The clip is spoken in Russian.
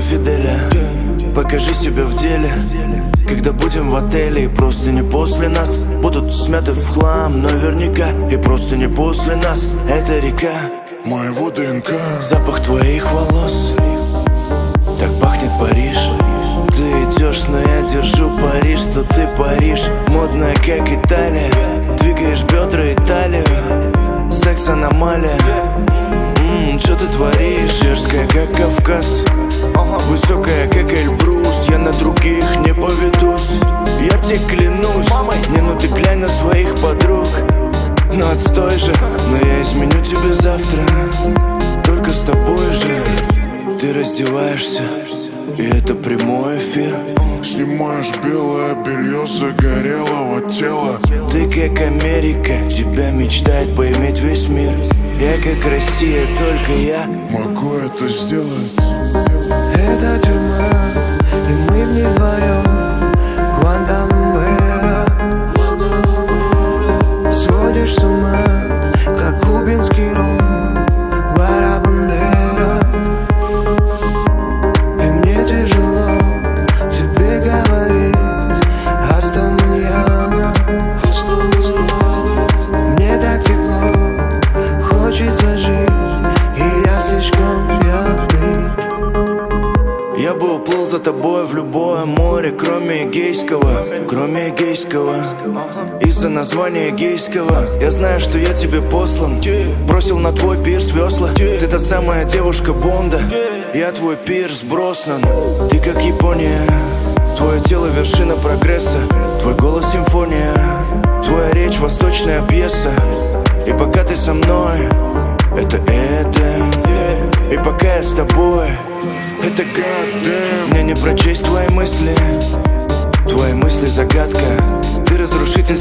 Фиделя. Покажи себя в деле, когда будем в отеле. И просто не после нас будут смяты в хлам наверняка. И просто не после нас эта река моего ДНК. Запах твоих волос, так пахнет Париж. Ты идешь, но я держу пари, что ты Париж. Модная, как Италия, двигаешь бедра и талию. Секс-аномалия, что ты творишь? Дерзкая, как Кавказ, высокая, как Эльбрус. Я на других не поведусь, я тебе клянусь. Не, ну ты глянь на своих подруг. Ну отстой же, но я изменю тебе завтра. Только с тобой же. Ты раздеваешься, и это прямой эфир. Снимаешь белое белье загорелого тела. Ты как Америка, тебя мечтает поиметь весь мир. Я как Россия, только я могу это сделать. Это тюрьма, и мы в ней вдвоем. Гуантанамо, сводишь с ума, как кубинский ром. Гуарабандера. И мне тяжело тебе говорить hasta mañana. Мне так тепло, хочется жить, и я слишком пьяный. Я бы уплыл за тобой в любое море, кроме Эгейского. Кроме Эгейского, из-за названия гейского. Я знаю, что я тебе послан, бросил на твой пирс весла. Ты та самая девушка Бонда, я твой пирс Броснан. Ты как Япония, твое тело вершина прогресса. Твой голос симфония, твоя речь восточная пьеса. И пока ты со мной, это Эдем. И пока я с тобой, это Goddamn. Мне не прочесть твои мысли загадка. Ты разрушитель